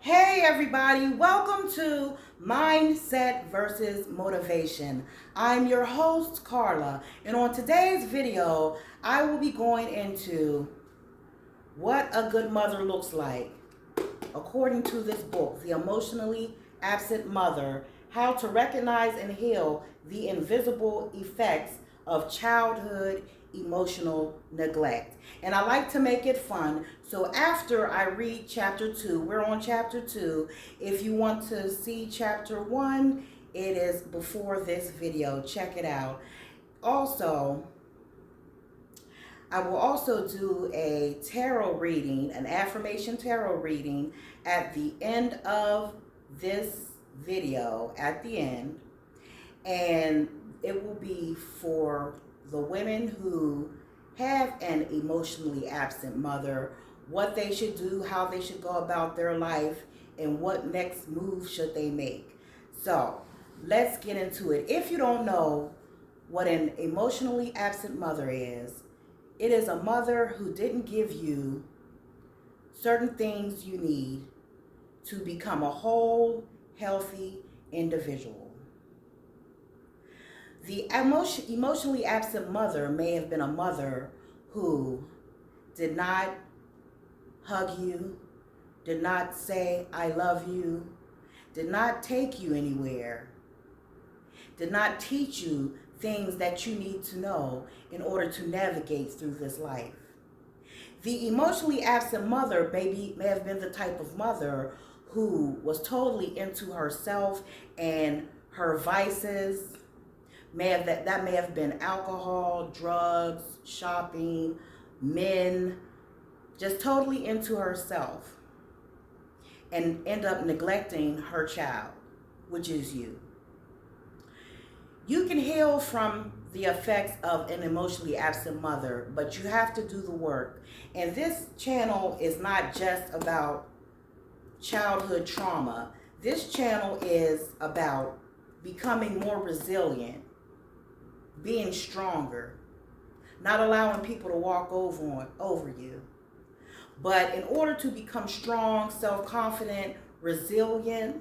Hey everybody, welcome to Mindset versus Motivation. I'm your host, Carla, and on today's video, I will be going into what a good mother looks like according to this book, The Emotionally Absent Mother, How to Recognize and Heal the Invisible Effects of Childhood Emotional Neglect. And I like to make it fun. So after I read chapter 2, we're on chapter 2. If you want to see chapter 1, it is before this video. Check it out. Also, I will also do a tarot reading, an affirmation tarot reading at the end of this video, at the end. And it will be for the women who have an emotionally absent mother, what they should do, how they should go about their life, and what next move should they make. So let's get into it. If you don't know what an emotionally absent mother is, it is a mother who didn't give you certain things you need to become a whole, healthy individual. The emotionally absent mother may have been a mother who did not hug you, did not say, I love you, did not take you anywhere, did not teach you things that you need to know in order to navigate through this life. The emotionally absent mother may have been the type of mother who was totally into herself and her vices. That may have been alcohol, drugs, shopping, men, just totally into herself, and end up neglecting her child, which is you. You can heal from the effects of an emotionally absent mother, but you have to do the work. And this channel is not just about childhood trauma. This channel is about becoming more resilient, being stronger, not allowing people to walk over you. But in order to become strong, self-confident, resilient,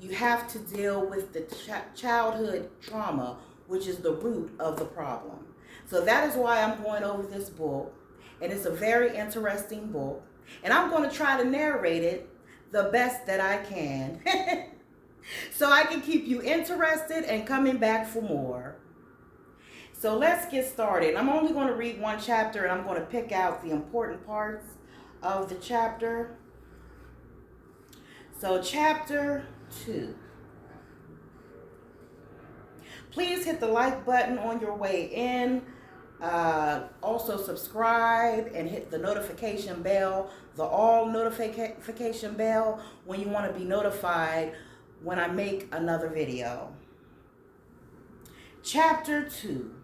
you have to deal with the childhood trauma, which is the root of the problem. So that is why I'm going over this book, and it's a very interesting book, and I'm going to try to narrate it the best that I can so I can keep you interested and coming back for more. So let's get started. I'm only going to read one chapter, and I'm going to pick out the important parts of the chapter. So chapter 2. Please hit the like button on your way in. Also subscribe and hit the notification bell, the all notification bell, when you want to be notified when I make another video. Chapter 2.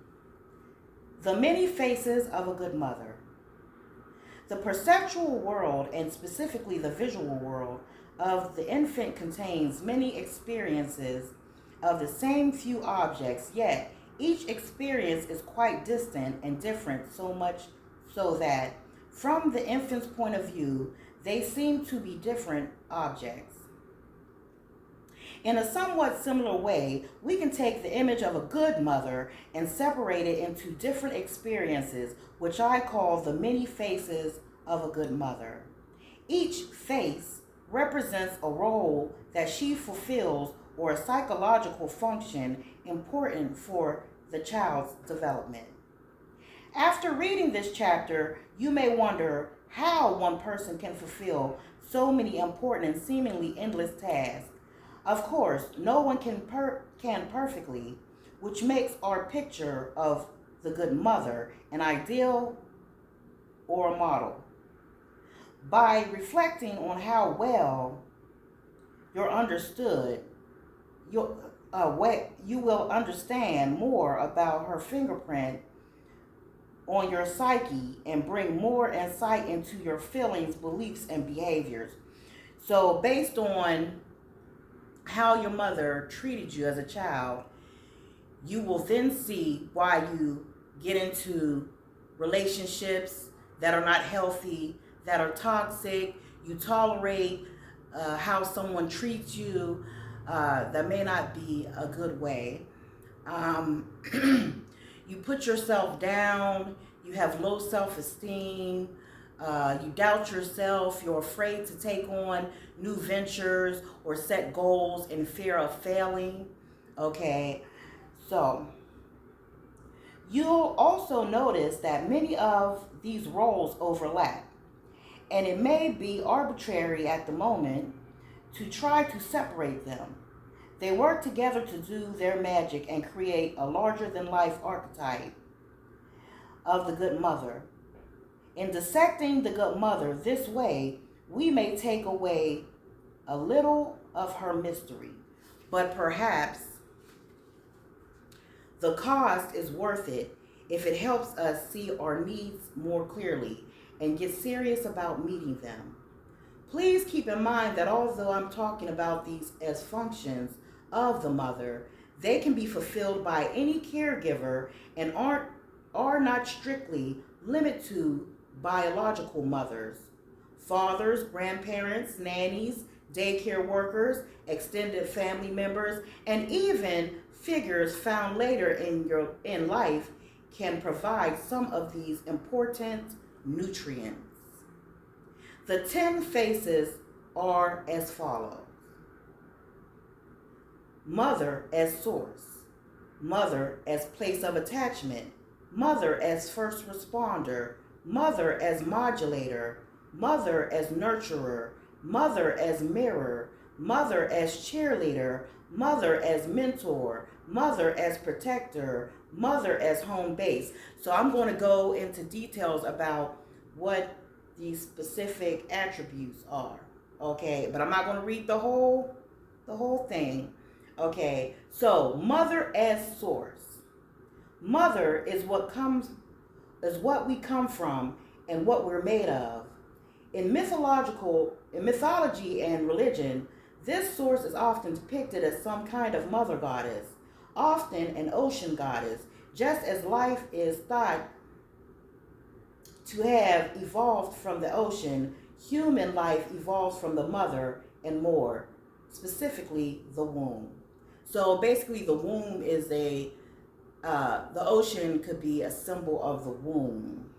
The Many Faces of a Good Mother. The perceptual world, and specifically the visual world, of the infant contains many experiences of the same few objects, yet each experience is quite distant and different, so much so that from the infant's point of view, they seem to be different objects. In a somewhat similar way, we can take the image of a good mother and separate it into different experiences, which I call the many faces of a good mother. Each face represents a role that she fulfills or a psychological function important for the child's development. After reading this chapter, you may wonder how one person can fulfill so many important and seemingly endless tasks. Of course, no one can perfectly, which makes our picture of the good mother an ideal or a model. By reflecting on how well you're understood, you will understand more about her fingerprint on your psyche and bring more insight into your feelings, beliefs, and behaviors. So based on how your mother treated you as a child, you will then see why you get into relationships that are not healthy, that are toxic. You tolerate how someone treats you that may not be a good way. Um, you put yourself down, you have low self-esteem, you doubt yourself, you're afraid to take on new ventures or set goals in fear of failing. Okay, so you'll also notice that many of these roles overlap, and it may be arbitrary at the moment to try to separate them. They work together to do their magic and create a larger than life archetype of the good mother. In dissecting the good mother this way, we may take away a little of her mystery, but perhaps the cost is worth it if it helps us see our needs more clearly and get serious about meeting them. Please keep in mind that although I'm talking about these as functions of the mother, they can be fulfilled by any caregiver and are not strictly limited to biological mothers. Fathers, grandparents, nannies, daycare workers, extended family members, and even figures found later in life can provide some of these important nutrients. The 10 faces are as follows. Mother as source, mother as place of attachment, mother as first responder, mother as modulator, mother as nurturer, mother as mirror, mother as cheerleader, mother as mentor, mother as protector, mother as home base. So I'm going to go into details about what these specific attributes are. Okay, but I'm not going to read the whole thing. Okay, so mother as source. Mother is what we come from and what we're made of. In mythology and religion, this source is often depicted as some kind of mother goddess, often an ocean goddess, just as life is thought to have evolved from the ocean. Human life evolves from the mother and more, specifically the womb. So basically the womb is the ocean could be a symbol of the womb.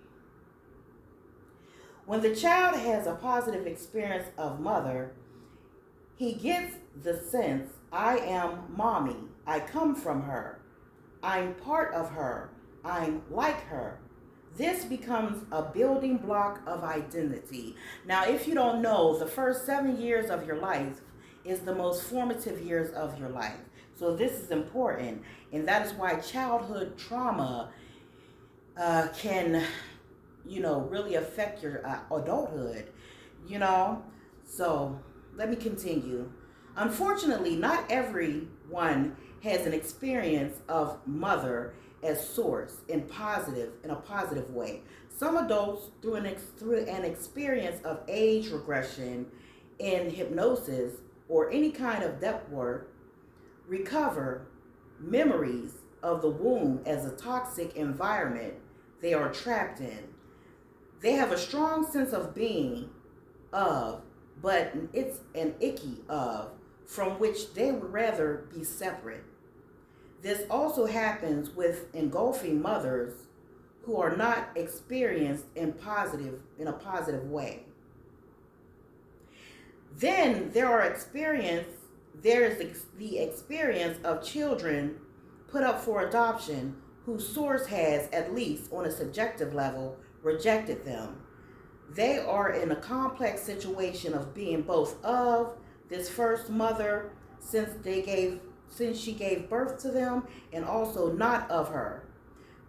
When the child has a positive experience of mother, he gets the sense, I am mommy, I come from her, I'm part of her, I'm like her. This becomes a building block of identity. Now, if you don't know, the first 7 years of your life is the most formative years of your life. So this is important, and that is why childhood trauma can, really affect your adulthood, So let me continue. Unfortunately, not everyone has an experience of mother as source in a positive way. Some adults, through an experience of age regression in hypnosis or any kind of depth work, recover memories of the womb as a toxic environment they are trapped in. They have a strong sense of being of, but it's an icky of, from which they would rather be separate. This also happens with engulfing mothers who are not experienced in a positive way. Then there is the experience of children put up for adoption whose source has, at least on a subjective level, rejected them. They are in a complex situation of being both of this first mother since she gave birth to them, and also not of her,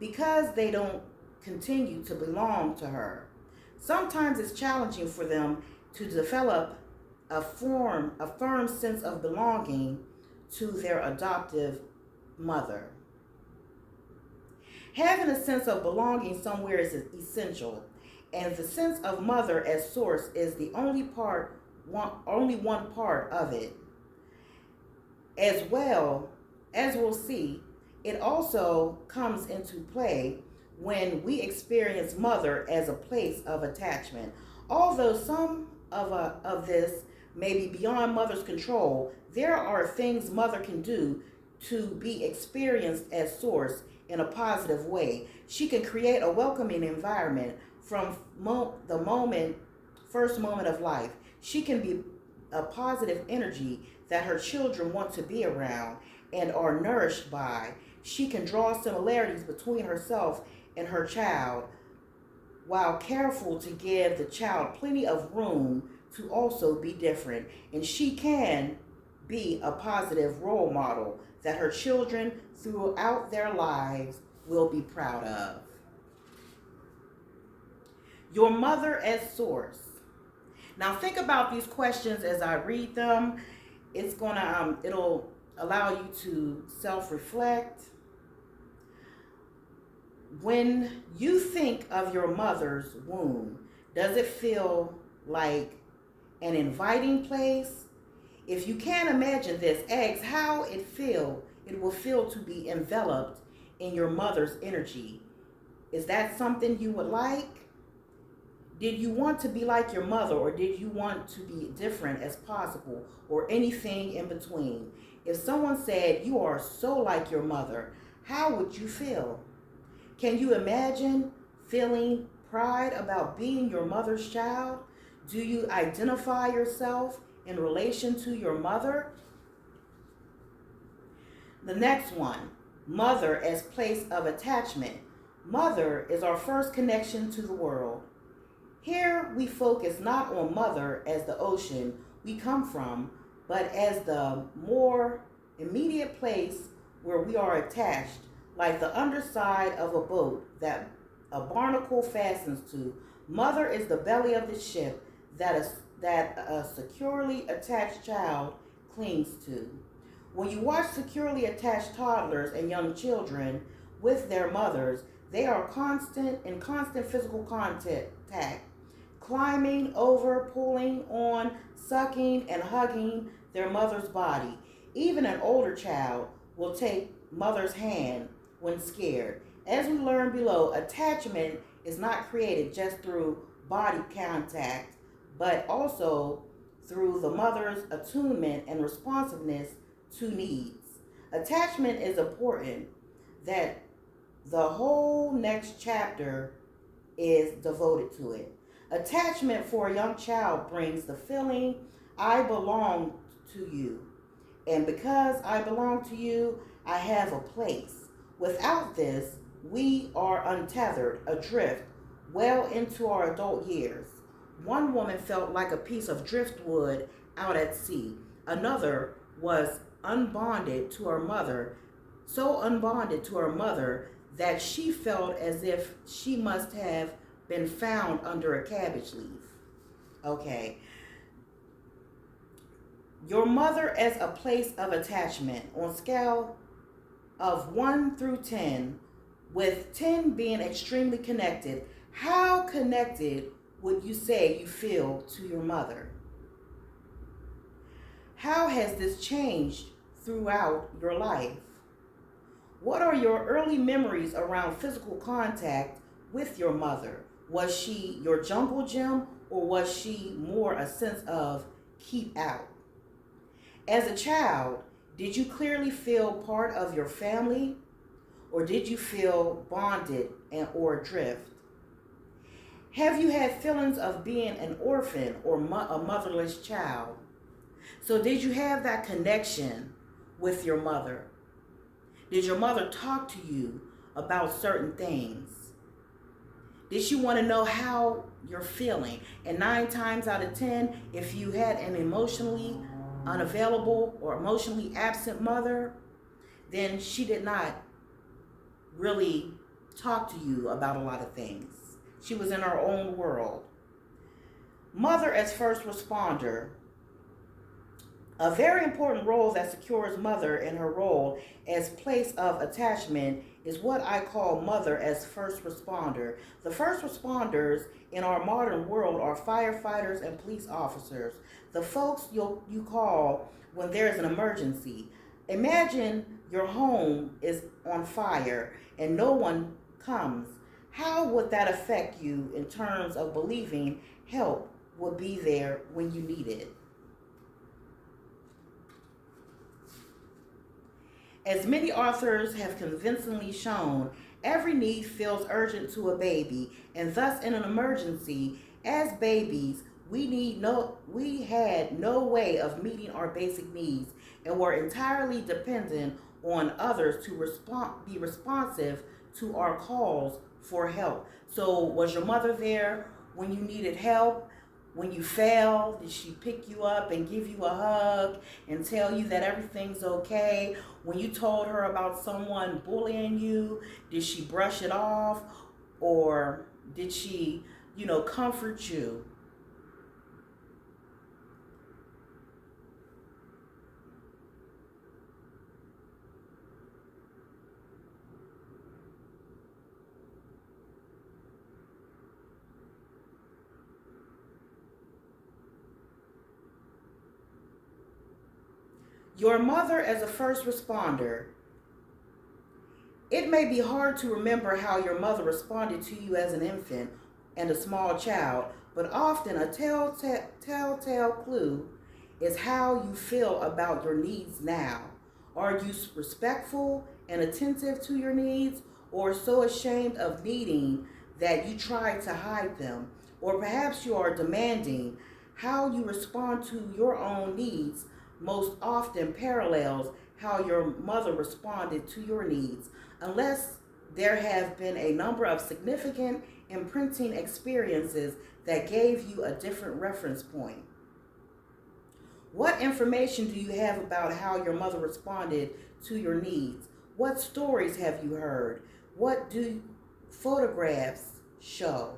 because they don't continue to belong to her. Sometimes it's challenging for them to develop a firm sense of belonging to their adoptive mother. Having a sense of belonging somewhere is essential, and the sense of mother as source is the only one part of it. As well, as we'll see, it also comes into play when we experience mother as a place of attachment. Although some of this may be beyond mother's control, there are things mother can do to be experienced as source in a positive way. She can create a welcoming environment from the first moment of life. She can be a positive energy that her children want to be around and are nourished by. She can draw similarities between herself and her child while careful to give the child plenty of room to also be different. And she can be a positive role model that her children throughout their lives will be proud of. Your mother as source. Now think about these questions as I read them. It'll allow you to self-reflect. When you think of your mother's womb, does it feel like an inviting place? If you can't imagine this, ask how it will feel to be enveloped in your mother's energy. Is that something you would like? Did you want to be like your mother, or did you want to be different as possible, or anything in between? If someone said you are so like your mother, how would you feel? Can you imagine feeling pride about being your mother's child? Do you identify yourself in relation to your mother? The next one, mother as place of attachment. Mother is our first connection to the world. Here we focus not on mother as the ocean we come from, but as the more immediate place where we are attached, like the underside of a boat that a barnacle fastens to. Mother is the belly of the ship that a securely attached child clings to. When you watch securely attached toddlers and young children with their mothers, they are in constant physical contact, climbing over, pulling on, sucking, and hugging their mother's body. Even an older child will take mother's hand when scared. As we learn below, attachment is not created just through body contact, but also through the mother's attunement and responsiveness to needs. Attachment is important that the whole next chapter is devoted to it. Attachment for a young child brings the feeling, I belong to you. And because I belong to you, I have a place. Without this, we are untethered, adrift, well into our adult years. One woman felt like a piece of driftwood out at sea. Another was unbonded to her mother, so unbonded to her mother that she felt as if she must have been found under a cabbage leaf. Okay. Your mother as a place of attachment on a scale of 1 through 10, with 10 being extremely connected. How connected would you say you feel to your mother? How has this changed throughout your life? What are your early memories around physical contact with your mother? Was she your jungle gym, or was she more a sense of keep out? As a child, did you clearly feel part of your family, or did you feel bonded or adrift? Have you had feelings of being an orphan or a motherless child? So did you have that connection with your mother? Did your mother talk to you about certain things? Did she want to know how you're feeling? And 9 times out of 10, if you had an emotionally unavailable or emotionally absent mother, then she did not really talk to you about a lot of things. She was in her own world. Mother as first responder. A very important role that secures mother in her role as place of attachment is what I call mother as first responder. The first responders in our modern world are firefighters and police officers, the folks you call when there is an emergency. Imagine your home is on fire and no one comes. How would that affect you in terms of believing help will be there when you need it? As many authors have convincingly shown, every need feels urgent to a baby, and thus in an emergency, as babies, we had no way of meeting our basic needs and were entirely dependent on others to be responsive to our calls for help. So was your mother there when you needed help? When you fell, did she pick you up and give you a hug and tell you that everything's okay? When you told her about someone bullying you, did she brush it off, or did she, comfort you? Your mother as a first responder. It may be hard to remember how your mother responded to you as an infant and a small child, but often a telltale clue is how you feel about your needs now. Are you respectful and attentive to your needs, or so ashamed of needing that you try to hide them? Or perhaps you are demanding. How you respond to your own needs most often parallels how your mother responded to your needs, unless there have been a number of significant imprinting experiences that gave you a different reference point. What information do you have about how your mother responded to your needs? What stories have you heard? What do photographs show?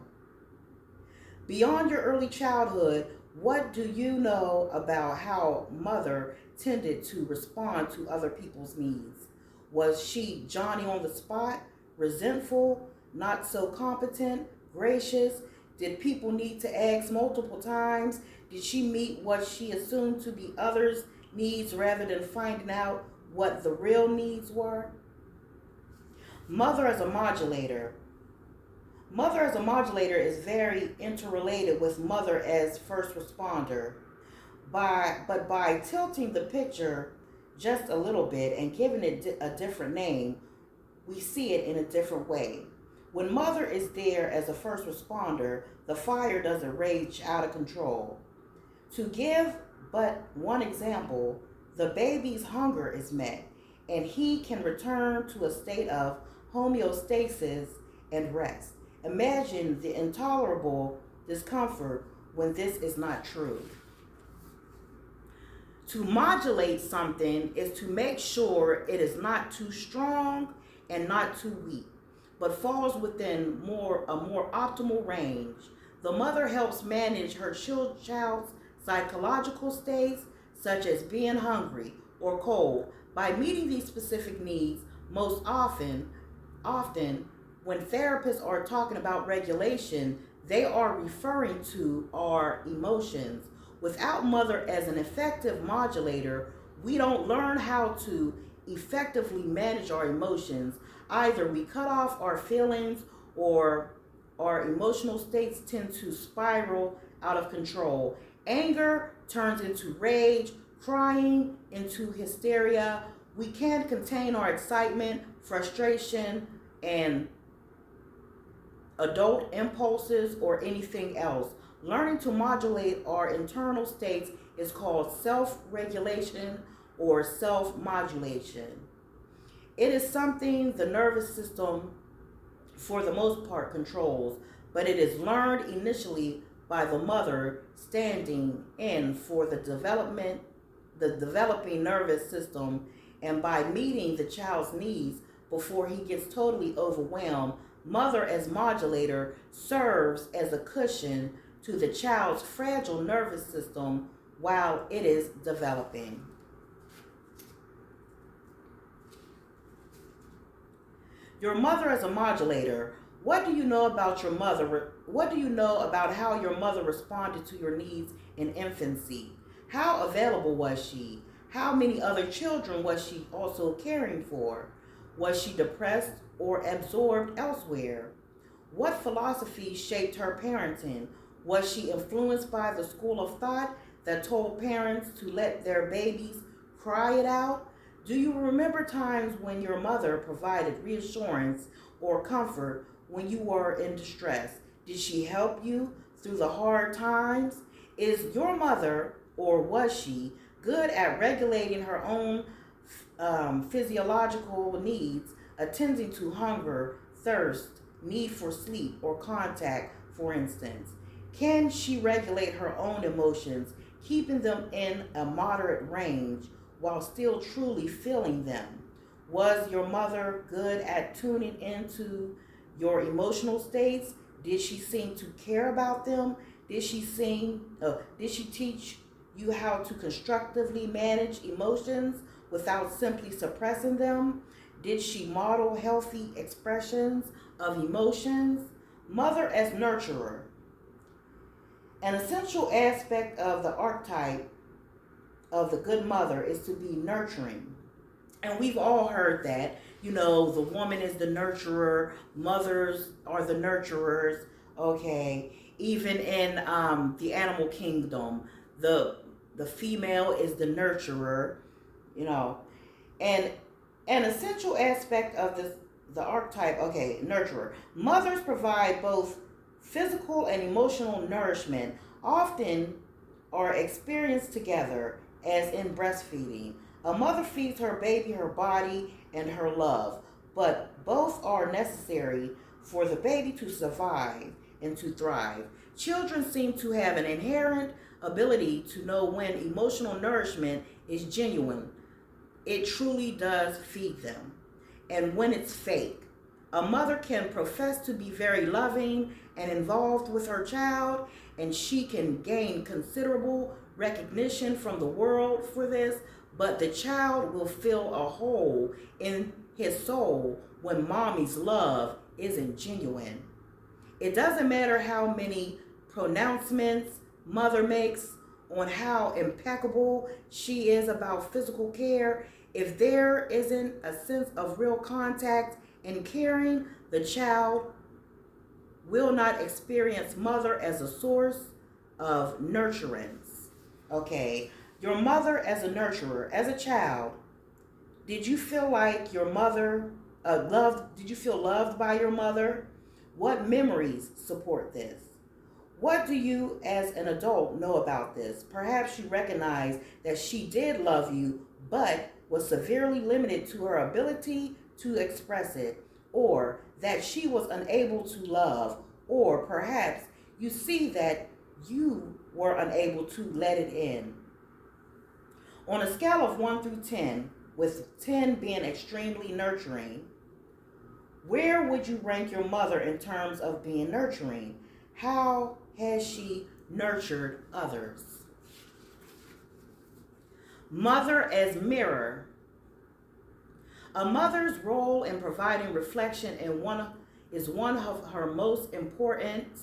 Beyond your early childhood, what do you know about how mother tended to respond to other people's needs? Was she Johnny on the spot, resentful, not so competent, gracious? Did people need to ask multiple times? Did she meet what she assumed to be others' needs rather than finding out what the real needs were? Mother as a modulator. Mother as a modulator is very interrelated with mother as first responder. But by tilting the picture just a little bit and giving it a different name, we see it in a different way. When mother is there as a first responder, the fire doesn't rage out of control. To give but one example, the baby's hunger is met, and he can return to a state of homeostasis and rest. Imagine the intolerable discomfort when this is not true. To modulate something is to make sure it is not too strong and not too weak, but falls within a more optimal range. The mother helps manage her child's psychological states, such as being hungry or cold, by meeting these specific needs. Most often when therapists are talking about regulation, they are referring to our emotions. Without mother as an effective modulator, we don't learn how to effectively manage our emotions. Either we cut off our feelings, or our emotional states tend to spiral out of control. Anger turns into rage, crying into hysteria. We can't contain our excitement, frustration, and adult impulses or anything else. Learning to modulate our internal states is called self-regulation or self-modulation. It is something the nervous system, for the most part, controls, but it is learned initially by the mother standing in for the developing nervous system, and by meeting the child's needs before he gets totally overwhelmed. Mother as modulator serves as a cushion to the child's fragile nervous system while it is developing. Your mother as a modulator. What do you know about your mother? What do you know about how your mother responded to your needs in infancy? How available was she? How many other children was she also caring for? Was she depressed or absorbed elsewhere? What philosophy shaped her parenting? Was she influenced by the school of thought that told parents to let their babies cry it out? Do you remember times when your mother provided reassurance or comfort when you were in distress? Did she help you through the hard times? Is your mother, or was she, good at regulating her own physiological needs, attending to hunger, thirst, need for sleep, or contact, for instance? Can she regulate her own emotions, keeping them in a moderate range while still truly feeling them? Was your mother good at tuning into your emotional states? Did she seem to care about them? Did she teach you how to constructively manage emotions without simply suppressing them? Did she model healthy expressions of emotions? Mother as nurturer. An essential aspect of the archetype of the good mother is to be nurturing. And we've all heard that. You know, the woman is the nurturer, mothers are the nurturers. Okay. Even in the animal kingdom, the female is the nurturer, you know. And an essential aspect of the archetype, okay, nurturer. Mothers provide both physical and emotional nourishment, often are experienced together, as in breastfeeding. A mother feeds her baby her body and her love, but both are necessary for the baby to survive and to thrive. Children seem to have an inherent ability to know when emotional nourishment is genuine. It truly does feed them. And when it's fake, a mother can profess to be very loving and involved with her child, and she can gain considerable recognition from the world for this, but the child will feel a hole in his soul when mommy's love isn't genuine. It doesn't matter how many pronouncements mother makes on how impeccable she is about physical care. If there isn't a sense of real contact and caring, the child will not experience mother as a source of nurturance. Okay, your mother as a nurturer. As a child, did you feel like your mother did you feel loved by your mother? What memories support this? What do you as an adult know about this? Perhaps you recognize that she did love you, but was severely limited to her ability to express it, or that she was unable to love, or perhaps you see that you were unable to let it in. On a scale of 1 through 10, with 10 being extremely nurturing, where would you rank your mother in terms of being nurturing? How has she nurtured others? Mother as mirror. A mother's role in providing reflection is one of her most important.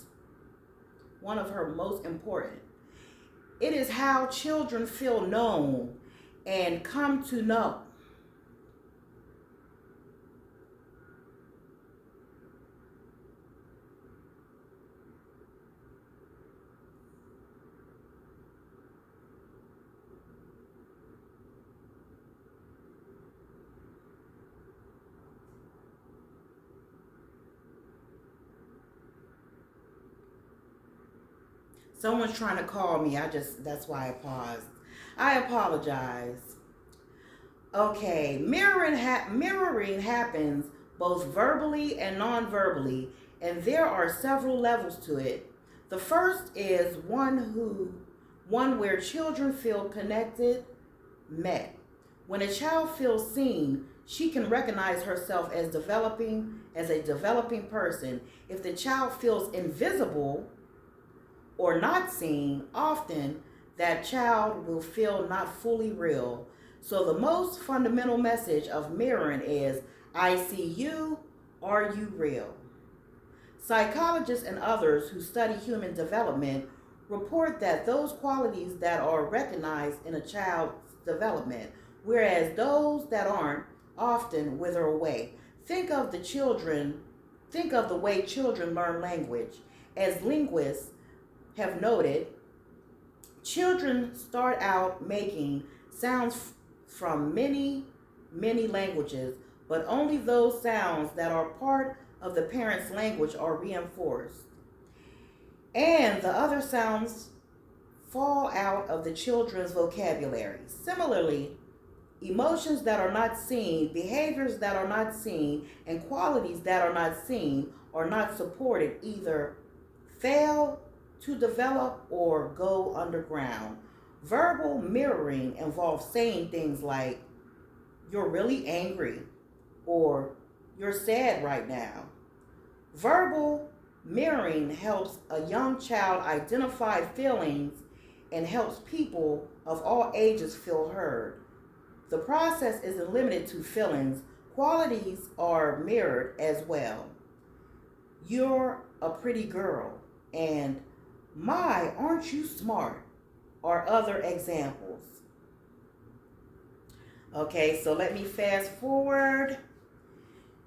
It is how children feel known and come to know. Someone's trying to call me. That's why I paused. I apologize. Okay, mirroring happens both verbally and non-verbally, and there are several levels to it. The first is one where children feel connected, met. When a child feels seen, she can recognize herself as a developing person. If the child feels invisible or not seen, often that child will feel not fully real. So the most fundamental message of mirroring is, I see you, are you real? Psychologists and others who study human development report that those qualities that are recognized in a child's development, whereas those that aren't, often wither away. Think of the way children learn language. As linguists have noted, children start out making sounds from many many languages, but only those sounds that are part of the parent's language are reinforced. And the other sounds fall out of the children's vocabulary. Similarly, emotions that are not seen, behaviors that are not seen, and qualities that are not seen or not supported either fail to develop or go underground. Verbal mirroring involves saying things like, "You're really angry," or "You're sad right now." Verbal mirroring helps a young child identify feelings and helps people of all ages feel heard. The process isn't limited to feelings, qualities are mirrored as well. "You're a pretty girl," and "My, aren't you smart?" are other examples. Okay, so let me fast forward.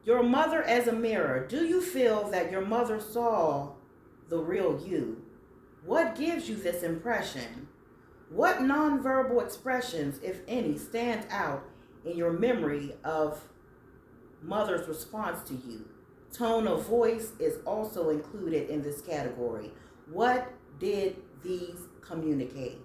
Your mother as a mirror. Do you feel that your mother saw the real you? What gives you this impression? What nonverbal expressions, if any, stand out in your memory of mother's response to you? Tone of voice is also included in this category. What did these communicate?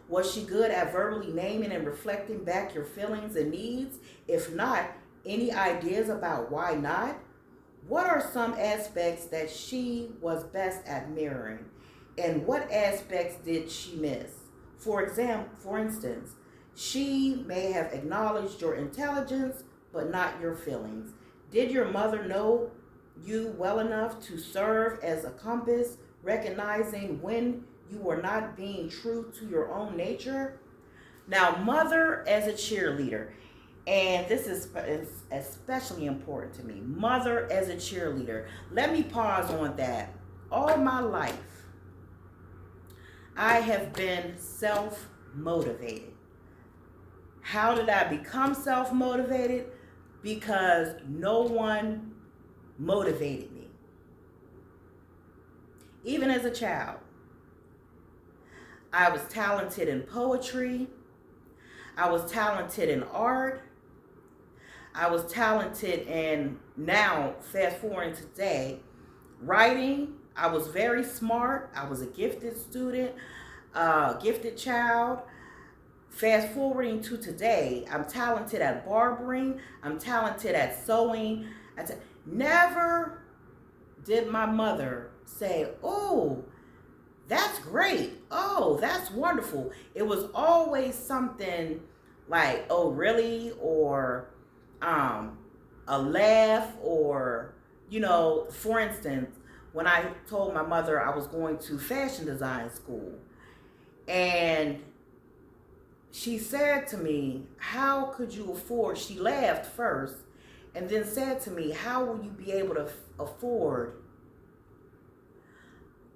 Was she good at verbally naming and reflecting back your feelings and needs? If not, any ideas about why not? What are some aspects that she was best at mirroring? And what aspects did she miss? For instance, she may have acknowledged your intelligence, but not your feelings. Did your mother know you well enough to serve as a compass, recognizing when you were not being true to your own nature? Now, mother as a cheerleader. And this is especially important to me. Mother as a cheerleader. Let me pause on that. All my life, I have been self-motivated. How did I become self-motivated? Because no one motivated me. Even as a child, I was talented in poetry. I was talented in art. I was talented in, now fast forwarding today, writing. I was very smart. I was a gifted student, gifted child. Fast forwarding to today, I'm talented at barbering. I'm talented at sewing. Never did my mother say, "Oh, that's great. Oh, that's wonderful." It was always something like, "Oh, really?" Or a laugh, or, for instance, when I told my mother I was going to fashion design school, and she said to me, "How could you afford?" She laughed first and then said to me, "How will you be able to afford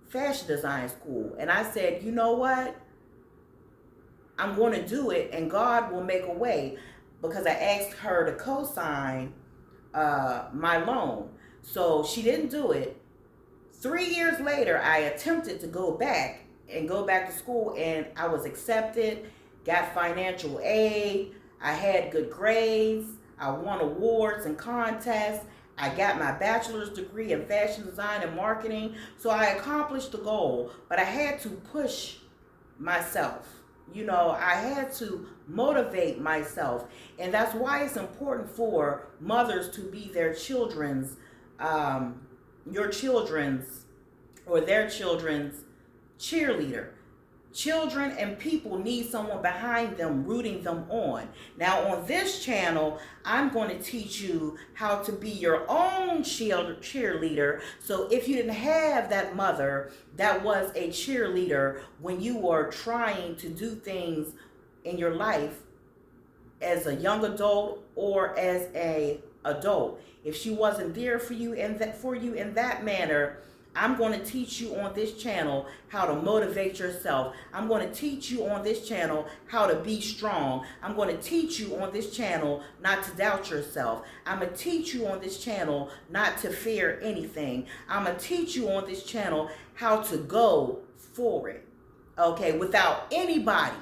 fashion design school?" And I said, "You know what? I'm going to do it, and God will make a way," because I asked her to co-sign my loan. So she didn't do it. 3 years later, I attempted to go back to school, and I was accepted, got financial aid, I had good grades, I won awards and contests, I got my bachelor's degree in fashion design and marketing. So I accomplished the goal, but I had to push myself. I had to motivate myself. And that's why it's important for mothers to be their children's, your children's, or their children's cheerleader. Children and people need someone behind them, rooting them on. Now, on this channel, I'm going to teach you how to be your own cheerleader. So if you didn't have that mother that was a cheerleader when you were trying to do things in your life as a young adult or as a adult, if she wasn't there for you in that manner, I'm going to teach you on this channel how to motivate yourself. I'm going to teach you on this channel how to be strong. I'm going to teach you on this channel not to doubt yourself. I'm going to teach you on this channel not to fear anything. I'm going to teach you on this channel how to go for it, okay, without anybody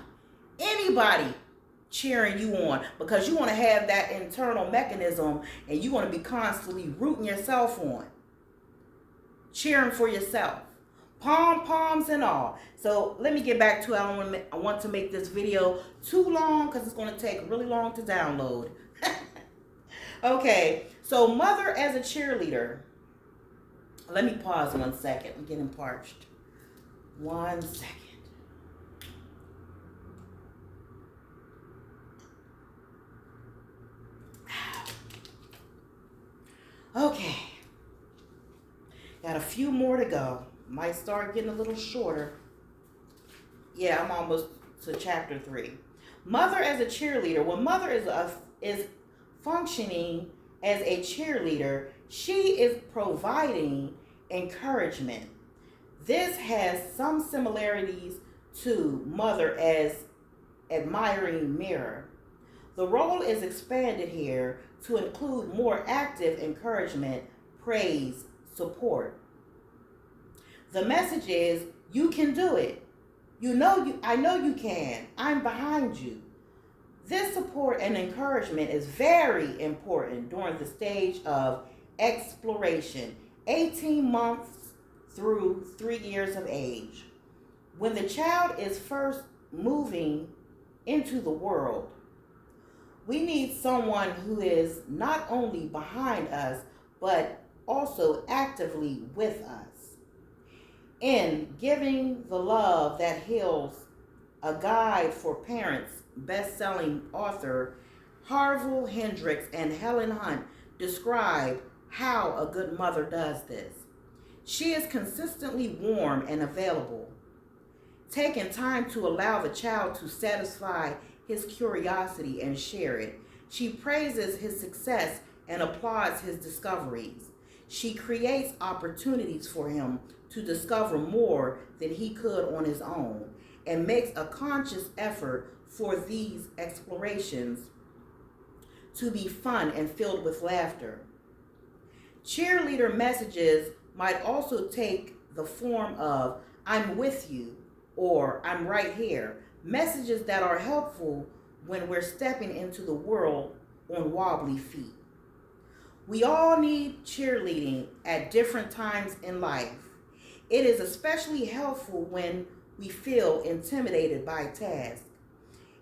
cheering you on, because you want to have that internal mechanism and you want to be constantly rooting yourself on, cheering for yourself, poms and all. So let me get back to it. I want to make this video too long because it's going to take really long to download. Okay, so mother as a cheerleader. Let me pause 1 second. I'm getting parched. 1 second. Okay. Got a few more to go. Might start getting a little shorter. Yeah, I'm almost to chapter 3. Mother as a cheerleader. When mother is functioning as a cheerleader, she is providing encouragement. This has some similarities to mother as admiring mirror. The role is expanded here to include more active encouragement, praise, support. The message is, you can do it. I know you can. I'm behind you. This support and encouragement is very important during the stage of exploration, 18 months through 3 years of age. When the child is first moving into the world, we need someone who is not only behind us, but also actively with us. In Giving the Love That Heals, a guide for parents, best-selling author Harville Hendricks and Helen Hunt describe how a good mother does this. She is consistently warm and available, taking time to allow the child to satisfy his curiosity and share it. She praises his success and applauds his discoveries. She creates opportunities for him to discover more than he could on his own, and makes a conscious effort for these explorations to be fun and filled with laughter. Cheerleader messages might also take the form of, I'm with you, or I'm right here. Messages that are helpful when we're stepping into the world on wobbly feet. We all need cheerleading at different times in life. It is especially helpful when we feel intimidated by tasks.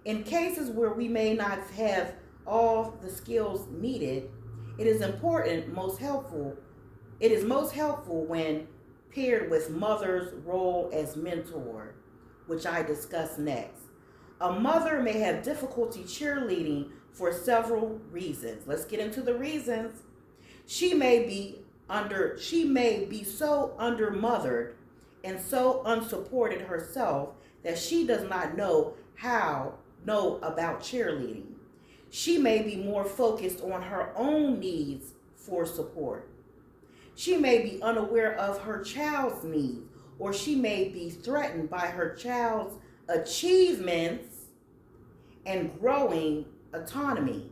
In cases where we may not have all the skills needed, it is most helpful when paired with mother's role as mentor, which I discuss next. A mother may have difficulty cheerleading for several reasons. Let's get into the reasons. She may be so undermothered and so unsupported herself that she does not know about cheerleading. She may be more focused on her own needs for support. She may be unaware of her child's needs, or she may be threatened by her child's achievements and growing autonomy.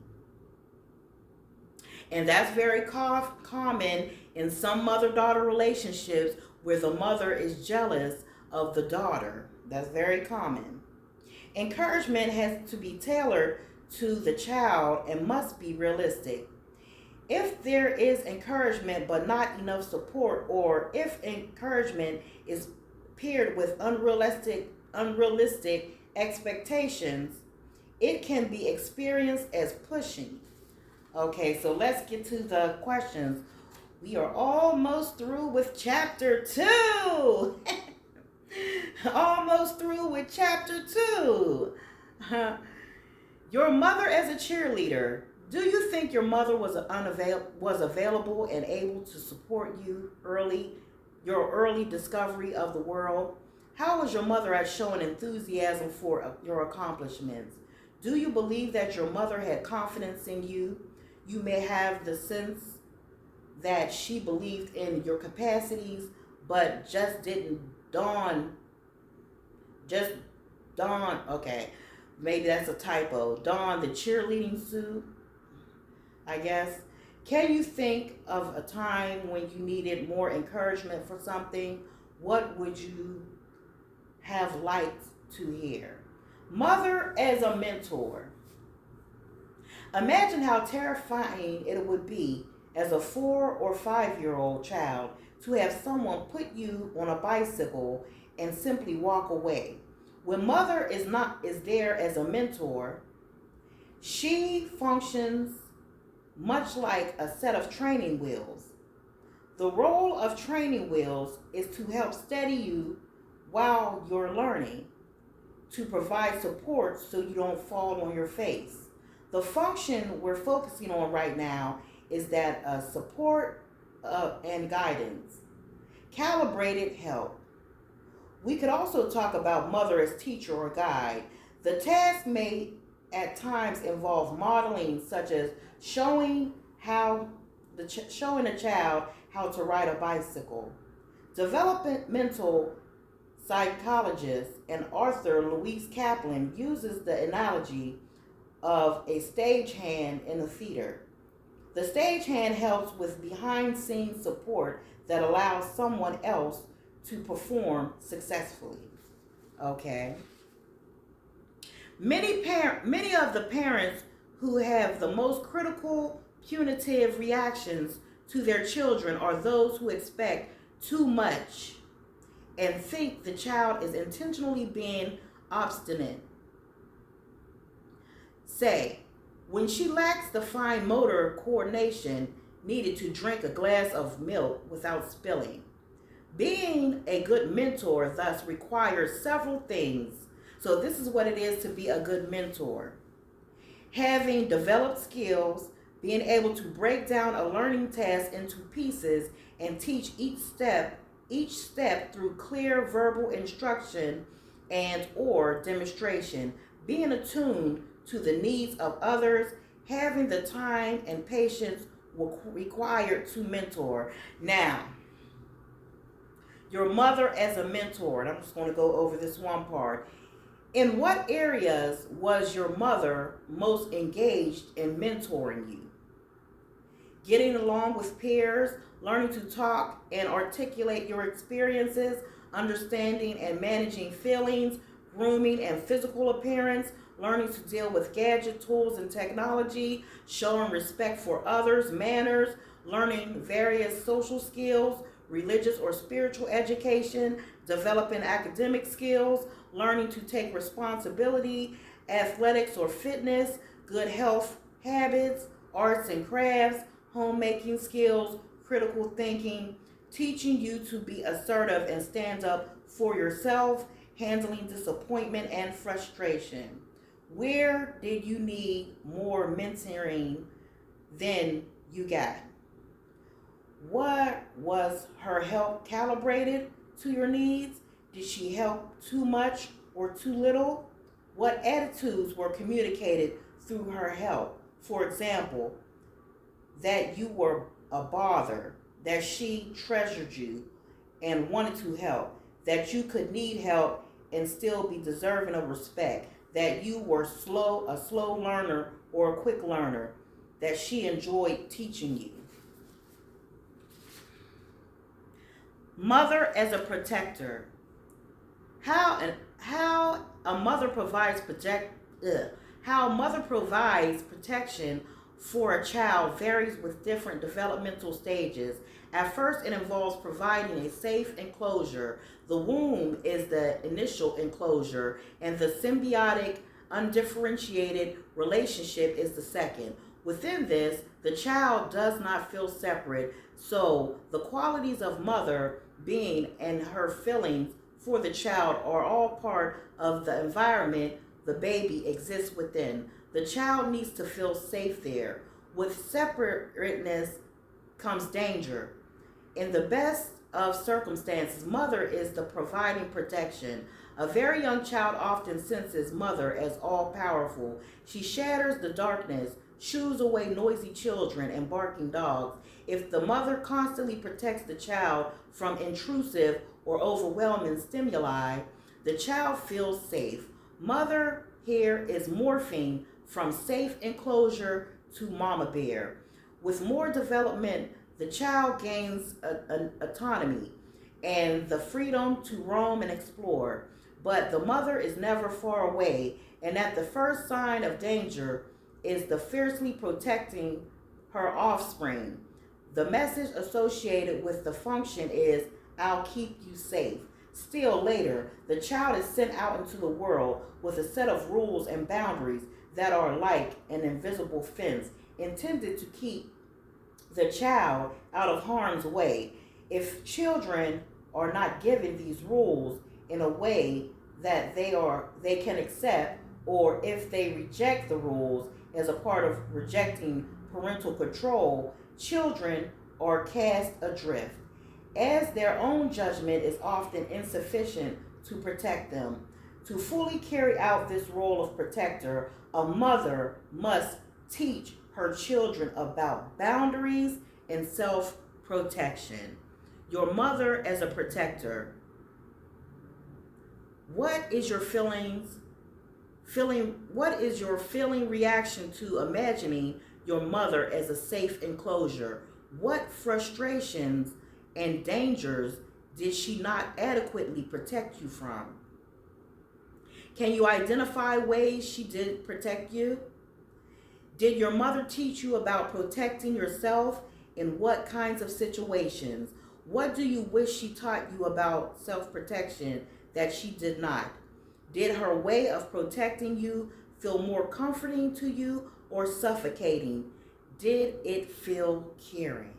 And that's very common in some mother-daughter relationships where the mother is jealous of the daughter. That's very common. Encouragement has to be tailored to the child and must be realistic. If there is encouragement but not enough support, or if encouragement is paired with unrealistic expectations, it can be experienced as pushing. Okay, so let's get to the questions. We are almost through with chapter 2. Almost through with chapter 2. Your mother as a cheerleader. Do you think your mother was available and able to support your early discovery of the world? How was your mother at showing enthusiasm for your accomplishments? Do you believe that your mother had confidence in you? You may have the sense that she believed in your capacities, but just didn't dawn. Okay, maybe that's a typo. Don the cheerleading suit, I guess. Can you think of a time when you needed more encouragement for something? What would you have liked to hear? Mother as a mentor. Imagine how terrifying it would be as a 4 or 5 year old child to have someone put you on a bicycle and simply walk away. When mother is there as a mentor, she functions much like a set of training wheels. The role of training wheels is to help steady you while you're learning, to provide support so you don't fall on your face. The function we're focusing on right now is that support and guidance, calibrated help. We could also talk about mother as teacher or guide. The task may at times involve modeling, such as showing showing a child how to ride a bicycle. Developmental psychologist and author Louise Kaplan uses the analogy of a stagehand in a theater. The stagehand helps with behind-scenes support that allows someone else to perform successfully. Okay. Many of the parents who have the most critical, punitive reactions to their children are those who expect too much and think the child is intentionally being obstinate. Say, when she lacks the fine motor coordination needed to drink a glass of milk without spilling. Being a good mentor thus requires several things. So this is what it is to be a good mentor. Having developed skills, being able to break down a learning task into pieces and teach each step through clear verbal instruction and or demonstration, being attuned to the needs of others, having the time and patience required to mentor. Now, your mother as a mentor, and I'm just going to go over this one part. In what areas was your mother most engaged in mentoring you? Getting along with peers, learning to talk and articulate your experiences, understanding and managing feelings, grooming and physical appearance, learning to deal with gadget tools and technology, showing respect for others, manners, learning various social skills, religious or spiritual education, developing academic skills, learning to take responsibility, athletics or fitness, good health habits, arts and crafts, homemaking skills, critical thinking, teaching you to be assertive and stand up for yourself, handling disappointment and frustration. Where did you need more mentoring than you got? What was her help calibrated to your needs? Did she help too much or too little? What attitudes were communicated through her help? For example, that you were a bother, that she treasured you and wanted to help, that you could need help and still be deserving of respect, that you were a slow learner or a quick learner, that she enjoyed teaching you. Mother as a protector. How mother provides protection for a child varies with different developmental stages. At first, it involves providing a safe enclosure. The womb is the initial enclosure, and the symbiotic, undifferentiated relationship is the second. Within this, the child does not feel separate, so the qualities of mother being and her feelings for the child are all part of the environment the baby exists within. The child needs to feel safe there. With separateness comes danger. In the best of circumstances, mother is the providing protection. A very young child often senses mother as all-powerful. She shatters the darkness, shoos away noisy children and barking dogs. If the mother constantly protects the child from intrusive or overwhelming stimuli, the child feels safe. Mother here is morphing from safe enclosure to mama bear. With more development, the child gains autonomy and the freedom to roam and explore. But the mother is never far away, and at the first sign of danger, is the fiercely protecting her offspring. The message associated with the function is, I'll keep you safe. Still later, the child is sent out into the world with a set of rules and boundaries that are like an invisible fence intended to keep the child out of harm's way. If children are not given these rules in a way that they can accept, or if they reject the rules as a part of rejecting parental control, children are cast adrift, as their own judgment is often insufficient to protect them. To fully carry out this role of protector, a mother must teach her children about boundaries and self-protection. Your mother as a protector. What is your feeling reaction to imagining your mother as a safe enclosure? What frustrations and dangers did she not adequately protect you from? Can you identify ways she did protect you? Did your mother teach you about protecting yourself in what kinds of situations? What do you wish she taught you about self-protection that she did not? Did her way of protecting you feel more comforting to you or suffocating? Did it feel caring?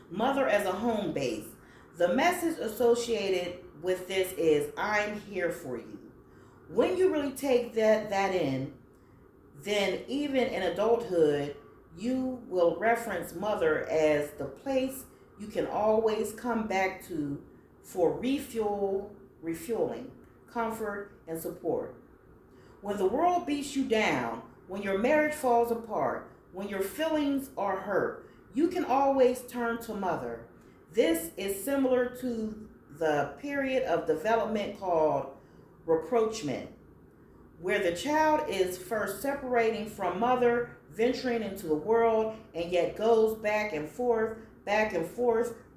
Mother as a home base. The message associated with this is, I'm here for you. When you really take that in, then even in adulthood, you will reference mother as the place you can always come back to for refueling, comfort, and support. When the world beats you down, when your marriage falls apart, when your feelings are hurt, you can always turn to mother. This is similar to the period of development called rapprochement, where the child is first separating from mother, venturing into the world, and yet goes back and forth,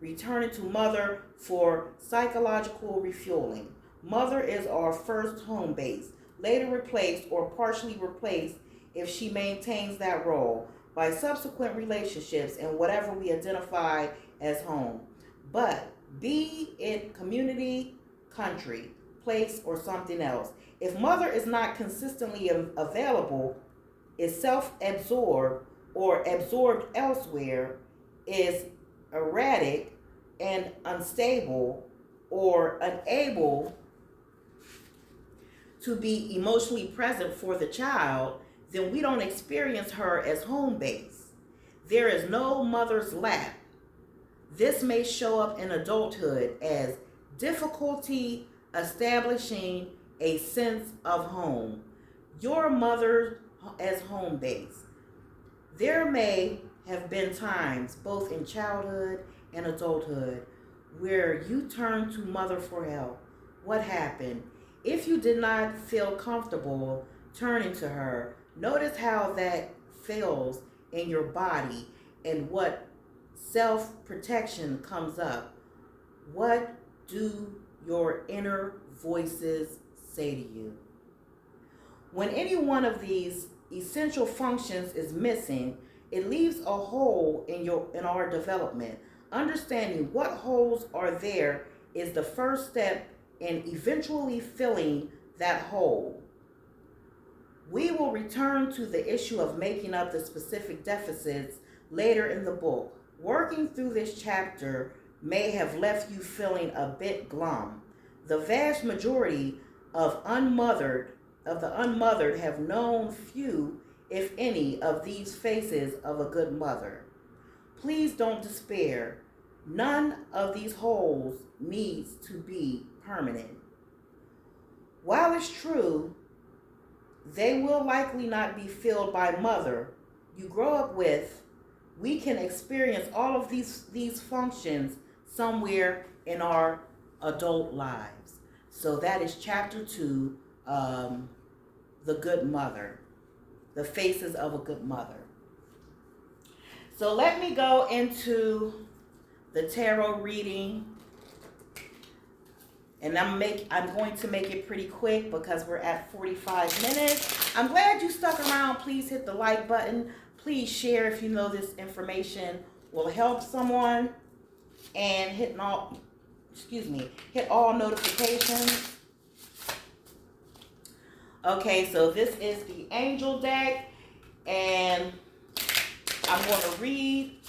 returning to mother for psychological refueling. Mother is our first home base, later replaced or partially replaced, if she maintains that role, by subsequent relationships and whatever we identify as home. But be it community, country, place, or something else, if mother is not consistently available, is self-absorbed or absorbed elsewhere, is erratic and unstable, or unable to be emotionally present for the child, then we don't experience her as home base. There is no mother's lap. This may show up in adulthood as difficulty establishing a sense of home. Your mother as home base. There may have been times, both in childhood and adulthood, where you turned to mother for help. What happened? If you did not feel comfortable turning to her, notice how that feels in your body and what self-protection comes up. What do your inner voices say to you? When any one of these essential functions is missing, it leaves a hole in our development. Understanding what holes are there is the first step in eventually filling that hole. We will return to the issue of making up the specific deficits later in the book. Working through this chapter may have left you feeling a bit glum. The vast majority of the unmothered have known few, if any, of these phases of a good mother. Please don't despair. None of these holes needs to be permanent. While it's true, they will likely not be filled by mother you grow up with, we can experience all of these functions somewhere in our adult lives. So that is chapter 2, The Good Mother, the faces of a good mother. So let me go into the tarot reading And I'm going to make it pretty quick because we're at 45 minutes. I'm glad you stuck around. Please hit the like button. Please share if you know this information will help someone. And hit all notifications. Okay, so this is the angel deck, and I'm going to read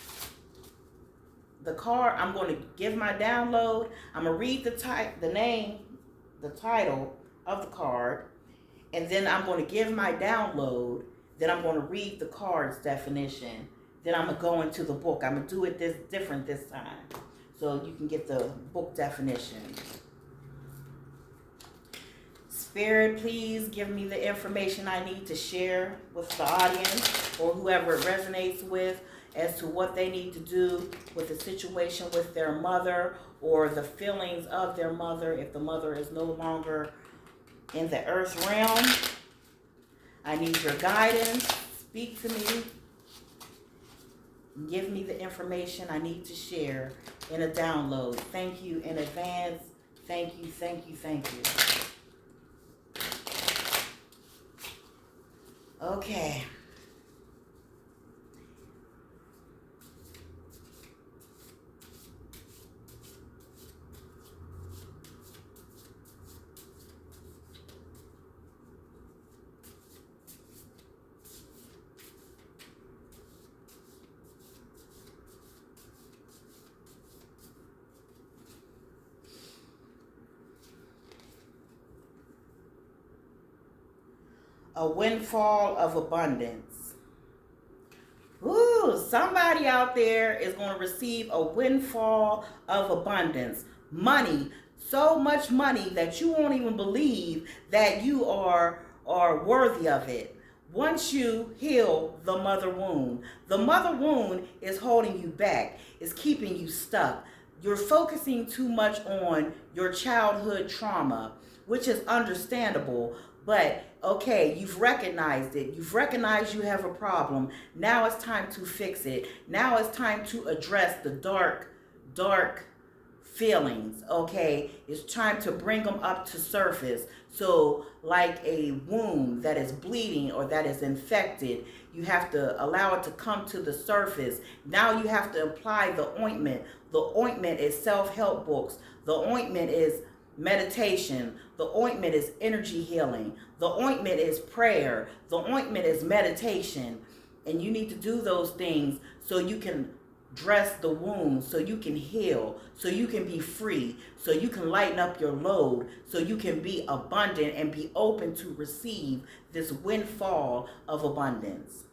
the card. I'm going to give my download. I'm going to read the title of the card, and then I'm going to give my download. Then I'm going to read the card's definition. Then I'm going to go into the book. I'm going to do it different this time, so you can get the book definition. Spirit, please give me the information I need to share with the audience or whoever it resonates with as to what they need to do with the situation with their mother or the feelings of their mother if the mother is no longer in the earth realm. I need your guidance. Speak to me. Give me the information I need to share in a download. Thank you in advance. Thank you, thank you, thank you. Okay. A windfall of abundance. Ooh, somebody out there is going to receive a windfall of abundance. Money, so much money that you won't even believe that you are worthy of it. Once you heal the mother wound, the mother wound is holding you back, is keeping you stuck. You're focusing too much on your childhood trauma, which is understandable. But, okay, you've recognized it. You've recognized you have a problem. Now it's time to fix it. Now it's time to address the dark feelings, okay? It's time to bring them up to surface. So, like a wound that is bleeding or that is infected, you have to allow it to come to the surface. Now you have to apply the ointment. The ointment is self-help books. The ointment is meditation. The ointment is energy healing. The ointment is prayer. The ointment is meditation. And you need to do those things so you can dress the wound, so you can heal, so you can be free, so you can lighten up your load, so you can be abundant and be open to receive this windfall of abundance.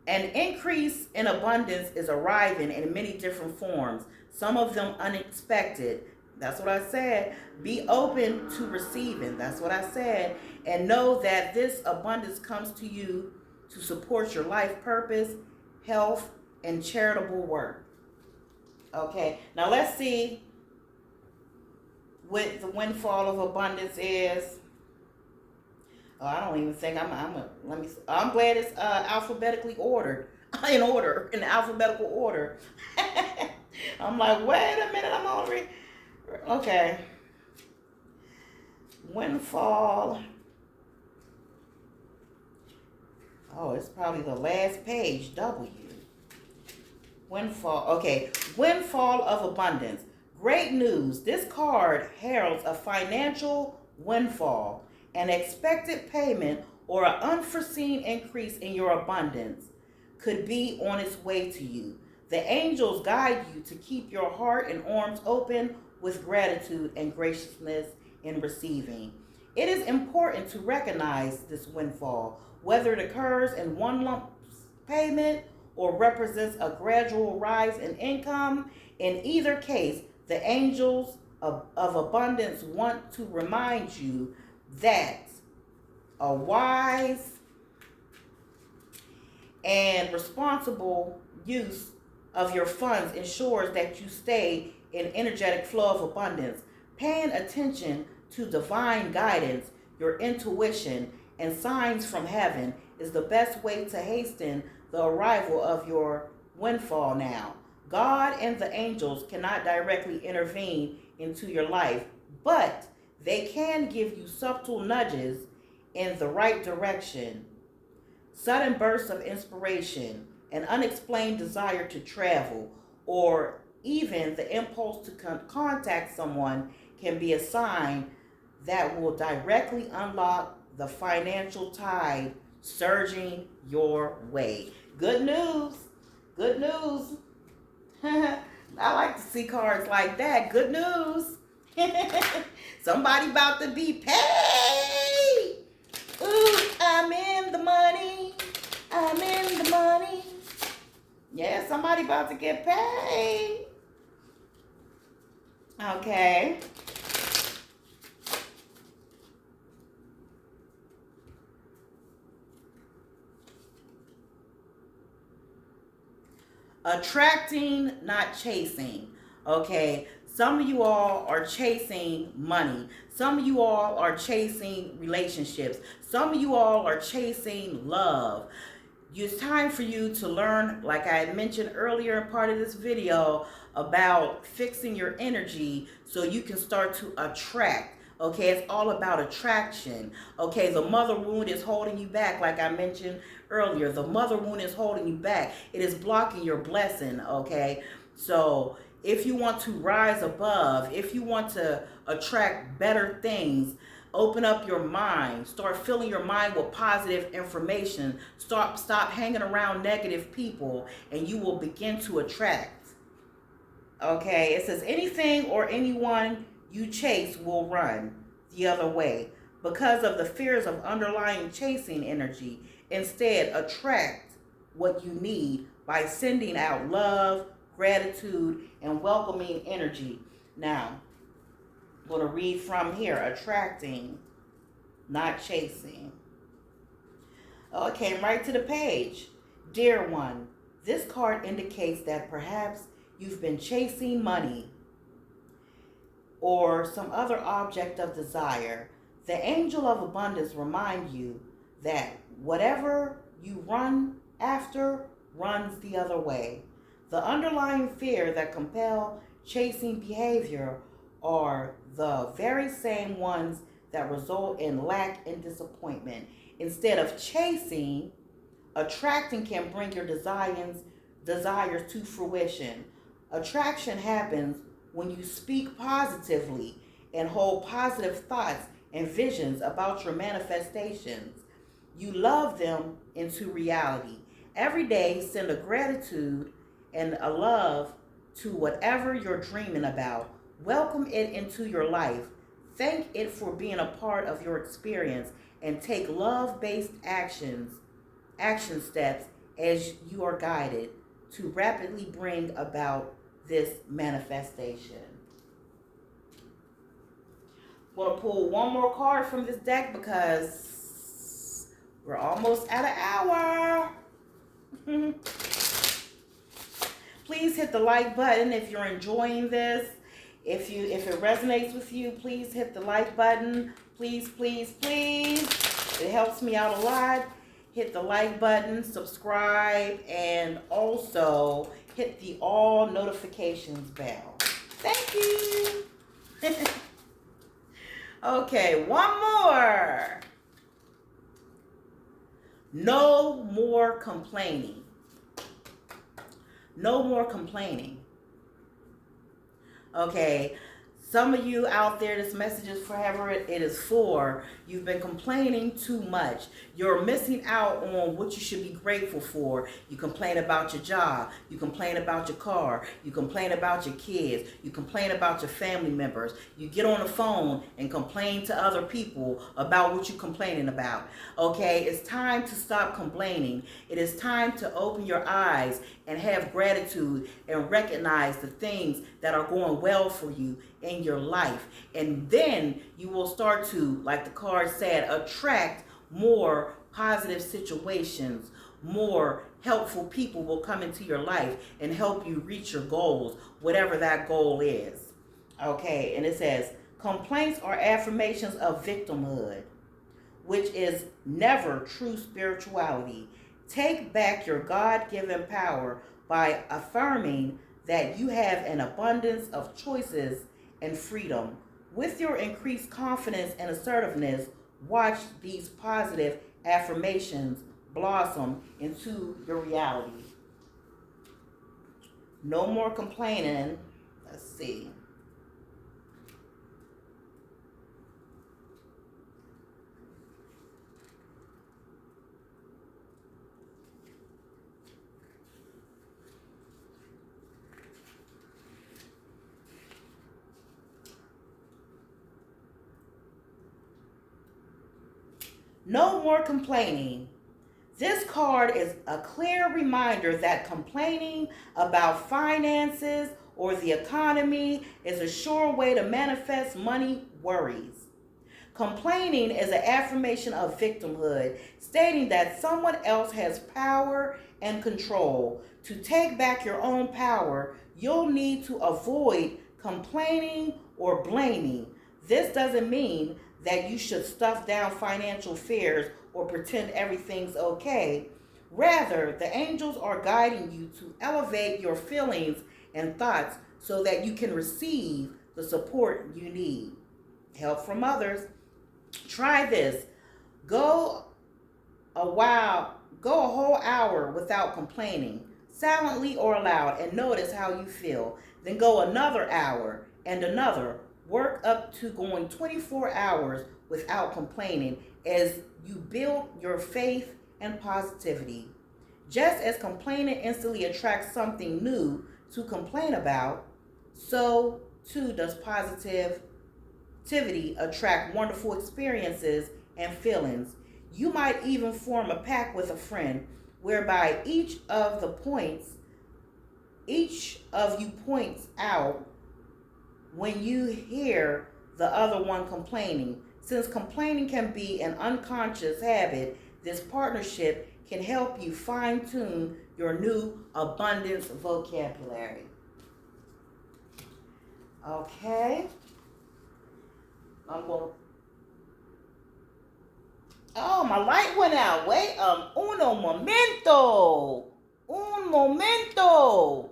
An increase in abundance is arriving in many different forms, some of them unexpected. That's what I said. Be open to receiving. That's what I said. And know that this abundance comes to you to support your life purpose, health, and charitable work. Okay, now let's see what the windfall of abundance is. Oh, I don't even think I'm glad it's alphabetically ordered, in alphabetical order. I'm like, wait a minute, I'm already, okay. Windfall. Oh, it's probably the last page, W. Windfall, okay. Windfall of abundance. Great news. This card heralds a financial windfall, an expected payment, or an unforeseen increase in your abundance could be on its way to you. The angels guide you to keep your heart and arms open with gratitude and graciousness in receiving. It is important to recognize this windfall, whether it occurs in one lump payment or represents a gradual rise in income. In either case, the angels of abundance want to remind you that a wise and responsible use of your funds ensures that you stay in energetic flow of abundance. Paying attention to divine guidance, your intuition, and signs from heaven is the best way to hasten the arrival of your windfall now. God and the angels cannot directly intervene into your life, but they can give you subtle nudges in the right direction, sudden bursts of inspiration, an unexplained desire to travel, or even the impulse to contact someone can be a sign that will directly unlock the financial tide surging your way. Good news. Good news. I like to see cards like that. Good news. Somebody about to be paid. Ooh, I'm in the money. I'm in the money. Yeah, somebody about to get paid. Okay. Attracting, not chasing. Okay. Some of you all are chasing money. Some of you all are chasing relationships. Some of you all are chasing love. It's time for you to learn, like I had mentioned earlier in part of this video, about fixing your energy so you can start to attract. Okay, it's all about attraction. Okay, the mother wound is holding you back, like I mentioned earlier. The mother wound is holding you back. It is blocking your blessing. Okay, so if you want to rise above, if you want to attract better things, open up your mind. Start filling your mind with positive information. Stop hanging around negative people, and you will begin to attract. Okay, it says anything or anyone you chase will run the other way because of the fears of underlying chasing energy. Instead, attract what you need by sending out love, gratitude, and welcoming energy. Now, I'm going to read from here. Attracting, not chasing. Oh, it came right to the page. Dear one, this card indicates that perhaps you've been chasing money or some other object of desire. The angel of abundance reminds you that whatever you run after runs the other way. The underlying fear that compel chasing behavior are the very same ones that result in lack and disappointment. Instead of chasing, attracting can bring your desires to fruition. Attraction happens when you speak positively and hold positive thoughts and visions about your manifestations. You love them into reality. Every day, send a gratitude and a love to whatever you're dreaming about. Welcome it into your life. Thank it for being a part of your experience and take love-based action steps as you are guided to rapidly bring about this manifestation. I'm going to pull one more card from this deck because we're almost at an hour. Please hit the like button if you're enjoying this. If it resonates with you, please hit the like button. Please, please, please. It helps me out a lot. Hit the like button, subscribe, and also hit the all notifications bell. Thank you. Okay, one more. No more complaining. No more complaining. Okay, some of you out there, this message is for whoever it is for. You've been complaining too much. You're missing out on what you should be grateful for. You complain about your job. You complain about your car. You complain about your kids. You complain about your family members. You get on the phone and complain to other people about what you're complaining about. Okay, it's time to stop complaining. It is time to open your eyes and have gratitude and recognize the things that are going well for you in your life. And then you will start to, like the card said, attract more positive situations. More helpful people will come into your life and help you reach your goals, whatever that goal is. Okay, and it says, complaints are affirmations of victimhood, which is never true spirituality. Take back your God-given power by affirming that you have an abundance of choices and freedom. With your increased confidence and assertiveness, watch these positive affirmations blossom into your reality. No more complaining. Let's see. No more complaining. This card is a clear reminder that complaining about finances or the economy is a sure way to manifest money worries. Complaining is an affirmation of victimhood, stating that someone else has power and control. To take back your own power, you'll need to avoid complaining or blaming. This doesn't mean that you should stuff down financial fears or pretend everything's okay. Rather, the angels are guiding you to elevate your feelings and thoughts so that you can receive the support you need. Help from others. Try this. Go go a whole hour without complaining, silently or aloud, and notice how you feel. Then go another hour and another. Work up to going 24 hours without complaining as you build your faith and positivity. Just as complaining instantly attracts something new to complain about, so too does positivity attract wonderful experiences and feelings. You might even form a pact with a friend whereby each of you points out when you hear the other one complaining. Since complaining can be an unconscious habit, this partnership can help you fine-tune your new abundance vocabulary. Okay. I'm going to... Oh, my light went out. Wait, uno momento. Un momento.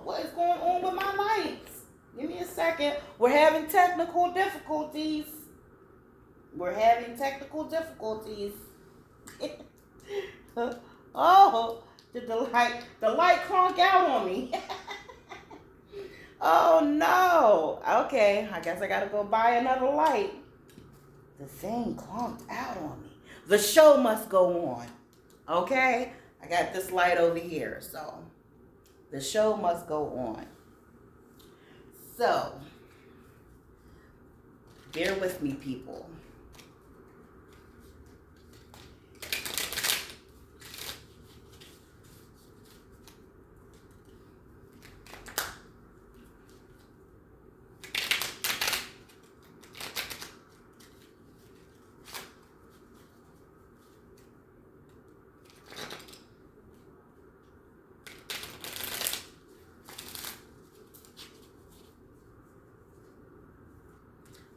What is going on with my lights? Give me a second. We're having technical difficulties. Oh, did the light clunk out on me? Oh no. Okay, I guess I gotta go buy another light. The thing clunked out on me. The show must go on. Okay? I got this light over here, so the show must go on. So, bear with me, people.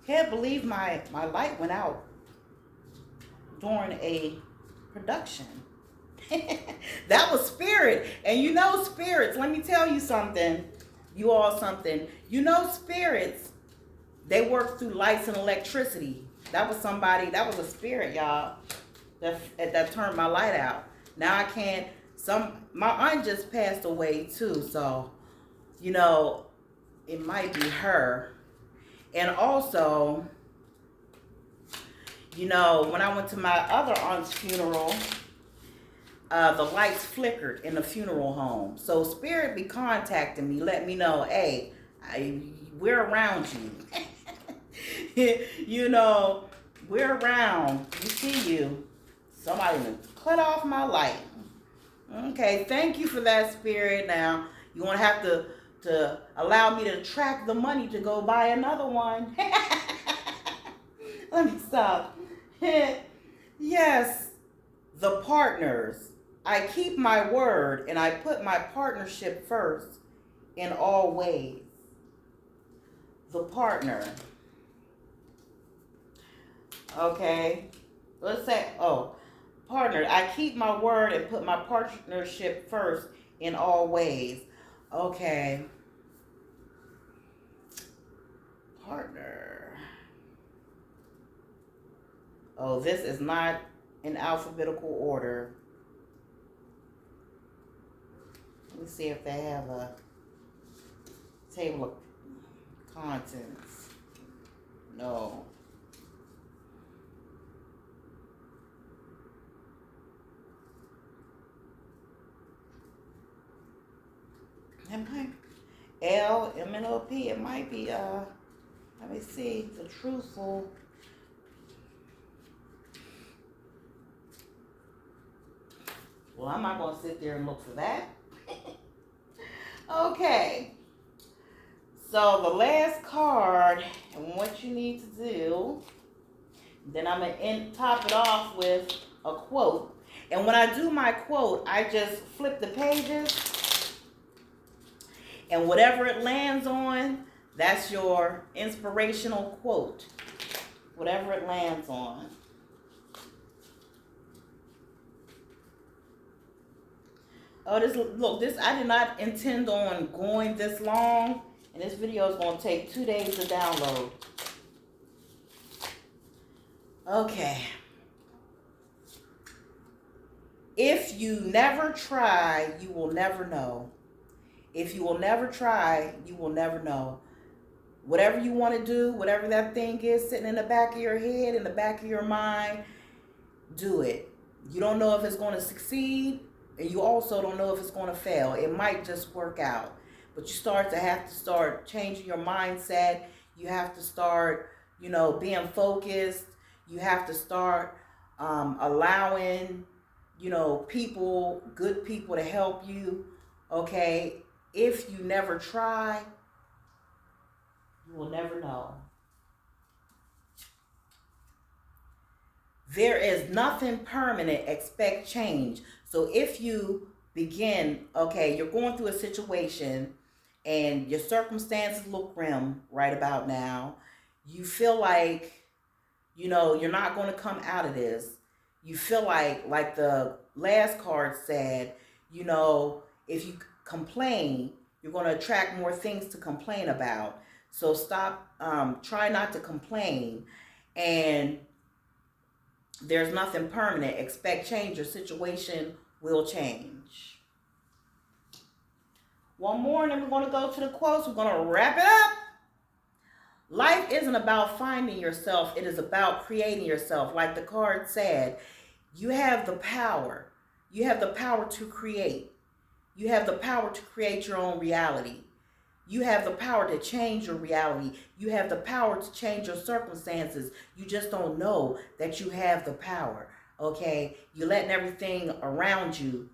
Can't believe my light went out during a production. That was spirit. And you know spirits, let me tell you something. You all something. You know spirits, they work through lights and electricity. That was a spirit, y'all, that turned my light out. Now I can't, my aunt just passed away too, so, you know, it might be her. And also, you know, when I went to my other aunt's funeral, the lights flickered in the funeral home. So spirit be contacting me, let me know, hey, we're around you. You know, we're around. We see you. Somebody cut off my light. Okay, thank you for that, spirit. Now, you won't have to allow me to track the money to go buy another one. Let me stop. Yes, the partners. I keep my word and I put my partnership first in all ways. The partner. Okay. Let's say, partner. I keep my word and put my partnership first in all ways. Okay. Partner. Oh, this is not in alphabetical order. Let me see if they have a table of contents. No. It might LMNOP. It might be let me see, the truthful. Well, I'm not gonna sit there and look for that. Okay. So the last card, and what you need to do, then I'm gonna top it off with a quote. And when I do my quote, I just flip the pages, and whatever it lands on, that's your inspirational quote. Whatever it lands on. Oh, this I did not intend on going this long, and this video is going to take 2 days to download. Okay. If you never try, you will never know. If you will never try, you will never know. Whatever you want to do, whatever that thing is sitting in the back of your head, in the back of your mind, do it. You don't know if it's going to succeed, and you also don't know if it's going to fail. It might just work out. But you have to start changing your mindset. You have to start, being focused. You have to start allowing, good people to help you. Okay? If you never try, you will never know. There is nothing permanent, expect change. So if you begin, you're going through a situation and your circumstances look grim right about now. You feel like, you're not going to come out of this. You feel like the last card said, if you complain, you're going to attract more things to complain about. So try not to complain. And there's nothing permanent. Expect change. Your situation will change. One more, and then we're going to go to the quotes. We're going to wrap it up. Life isn't about finding yourself. It is about creating yourself. Like the card said, you have the power. You have the power to create. You have the power to create your own reality. You have the power to change your reality. You have the power to change your circumstances. You just don't know that you have the power, okay? You're letting everything around you,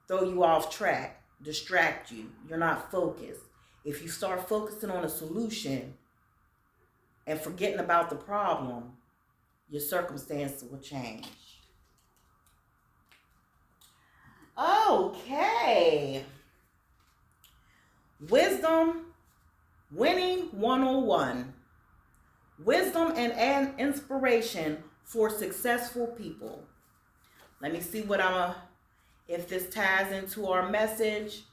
throw you off track, distract you. You're not focused. If you start focusing on a solution and forgetting about the problem, your circumstances will change. Okay. Wisdom, winning 101. Wisdom and inspiration for successful people. Let me see if this ties into our message.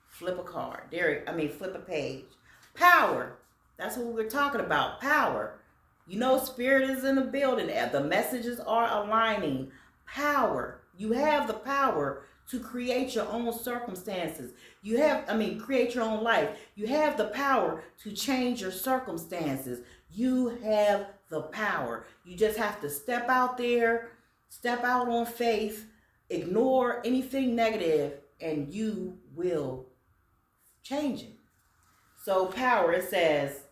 Flip a card. Flip a page. Power. That's what we're talking about. Power. Spirit is in the building. The messages are aligning. Power. You have the power to create your own circumstances. Create your own life. You have the power to change your circumstances. You have the power. You just have to step out there, step out on faith, ignore anything negative, and you will change it. So power, it says,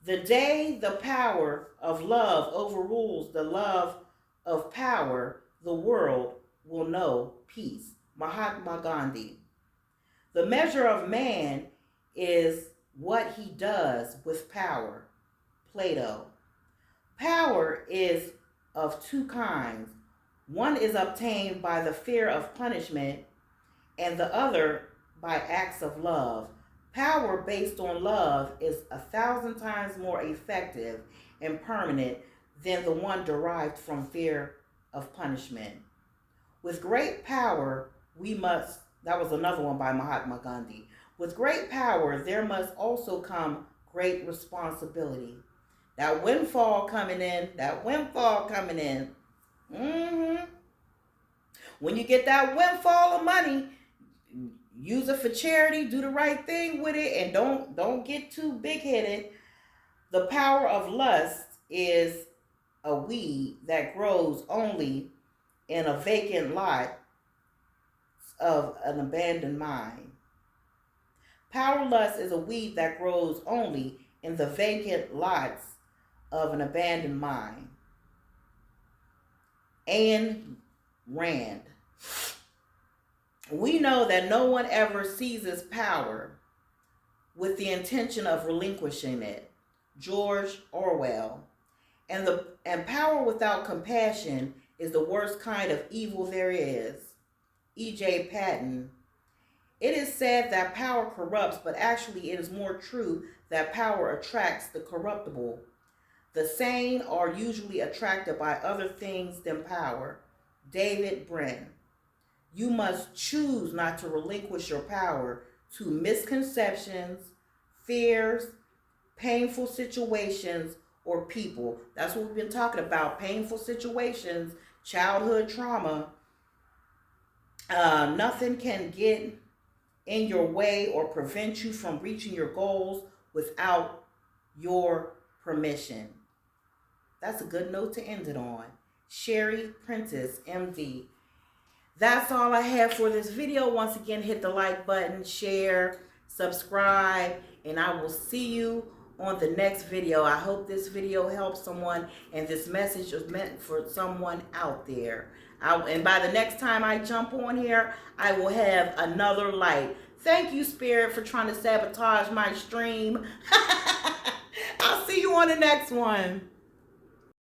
the day the power of love overrules the love of power, the world will know peace. Mahatma Gandhi. The measure of man is what he does with power. Plato. Power is of two kinds. One is obtained by the fear of punishment, and the other by acts of love. Power based on love is 1,000 times more effective and permanent than the one derived from fear of punishment. With great power, that was another one by Mahatma Gandhi. With great power, there must also come great responsibility. That windfall coming in, Mm-hmm. When you get that windfall of money, use it for charity, do the right thing with it, and don't get too big-headed. The power of lust is a weed that grows only in a vacant lot of an abandoned mine. Power lust is a weed that grows only in the vacant lots of an abandoned mine. Ayn Rand. We know that no one ever seizes power with the intention of relinquishing it. George Orwell. And power without compassion is the worst kind of evil there is. E.J. Patton. It is said that power corrupts, but actually it is more true that power attracts the corruptible. The sane are usually attracted by other things than power. David Brin. You must choose not to relinquish your power to misconceptions, fears, painful situations, or people. That's what we've been talking about. Painful situations, childhood trauma. Nothing can get in your way or prevent you from reaching your goals without your permission. That's a good note to end it on. Sherry Prentice, MD. That's all I have for this video. Once again, hit the like button, share, subscribe, and I will see you on the next video. I hope this video helps someone and this message is meant for someone out there. And by the next time I jump on here, I will have another light. Thank you, Spirit, for trying to sabotage my stream. I'll see you on the next one.